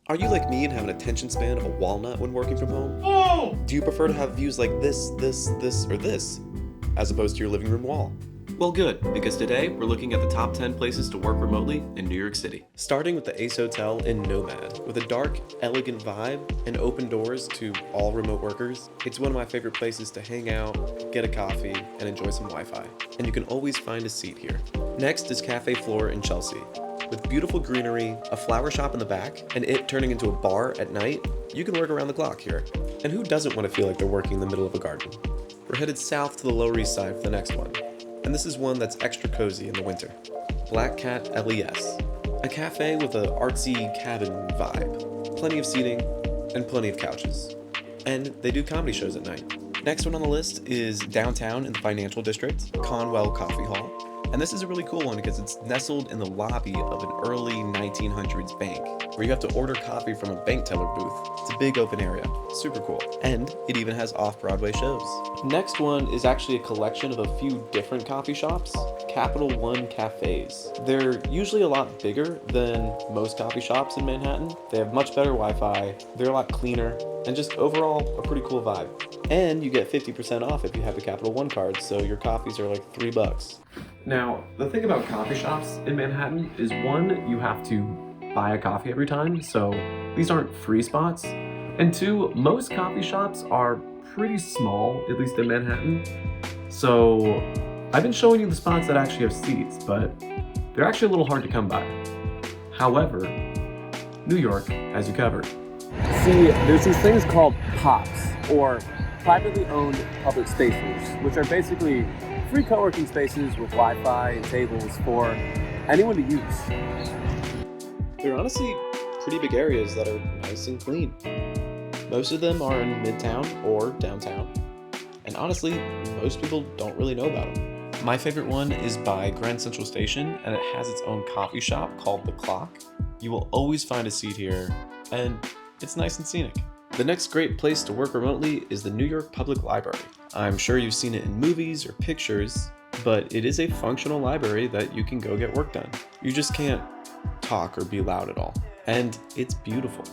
Are you like me and have an attention span of a walnut when working from home? Oh! Do you prefer to have views like this, or this, as opposed to your living room wall? Well, good, because today we're looking at the top 10 places to work remotely in New York City. Starting with the Ace Hotel in Nomad. With a dark, elegant vibe and open doors to all remote workers, it's one of my favorite places to hang out, get a coffee, and enjoy some Wi-Fi. And you can always find a seat here. Next is Cafe Flora in Chelsea. With beautiful greenery, a flower shop in the back, and it turning into a bar at night, you can work around the clock here. And who doesn't want to feel like they're working in the middle of a garden? We're headed south to the Lower East Side for the next one. And this is one that's extra cozy in the winter. Black Cat LES. A cafe with an artsy cabin vibe. Plenty of seating and plenty of couches. And they do comedy shows at night. Next one on the list is downtown in the financial district, Conwell Coffee Hall. And this is a really cool one because it's nestled in the lobby of an early 1900s bank, where you have to order coffee from a bank teller booth. It's a big open area, super cool. And it even has off-Broadway shows. Next one is actually a collection of a few different coffee shops, Capital One Cafes. They're usually a lot bigger than most coffee shops in Manhattan. They have much better Wi-Fi, they're a lot cleaner, and just overall a pretty cool vibe. And you get 50% off if you have a Capital One card, so your coffees are like $3. Now, the thing about coffee shops in Manhattan is one, you have to buy a coffee every time, so these aren't free spots. And two, most coffee shops are pretty small, at least in Manhattan. So I've been showing you the spots that actually have seats, but they're actually a little hard to come by. However, New York has you covered. See, there's these things called POPs, or privately owned public spaces, which are basically free co-working spaces with Wi-Fi and tables for anyone to use. They're honestly pretty big areas that are nice and clean. Most of them are in Midtown or downtown, and honestly, most people don't really know about them. My favorite one is by Grand Central Station, and it has its own coffee shop called The Clock. You will always find a seat here, and it's nice and scenic. The next great place to work remotely is the New York Public Library. I'm sure you've seen it in movies or pictures, but it is a functional library that you can go get work done. You just can't talk or be loud at all. And it's beautiful.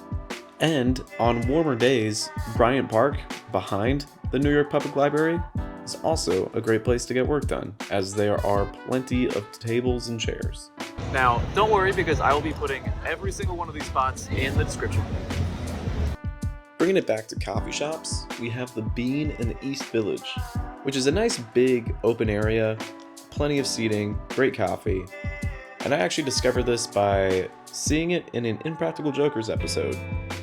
And on warmer days, Bryant Park, behind the New York Public Library, is also a great place to get work done, as there are plenty of tables and chairs. Now, don't worry, because I will be putting every single one of these spots in the description. Bringing it back to coffee shops, we have the Bean in the East Village, which is a nice big open area, plenty of seating, great coffee. And I actually discovered this by seeing it in an Impractical Jokers episode,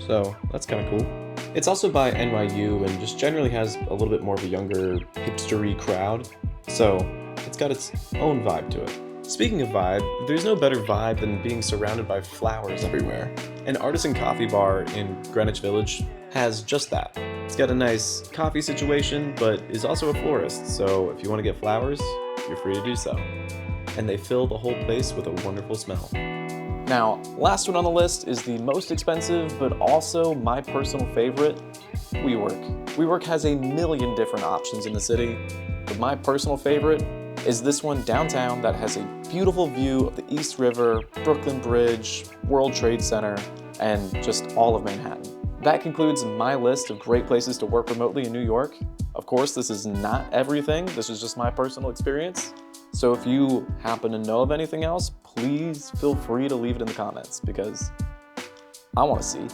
so that's kind of cool. It's also by NYU and just generally has a little bit more of a younger, hipstery crowd, so it's got its own vibe to it. Speaking of vibe, there's no better vibe than being surrounded by flowers everywhere. An Artisan Coffee Bar in Greenwich Village has just that. It's got a nice coffee situation, but is also a florist, so if you want to get flowers, you're free to do so. And they fill the whole place with a wonderful smell. Now, last one on the list is the most expensive, but also my personal favorite, WeWork. WeWork has a million different options in the city, but my personal favorite is this one downtown that has a beautiful view of the East River, Brooklyn Bridge, World Trade Center, and just all of Manhattan. That concludes my list of great places to work remotely in New York. Of course, this is not everything. This is just my personal experience. So if you happen to know of anything else, please feel free to leave it in the comments because I want to see.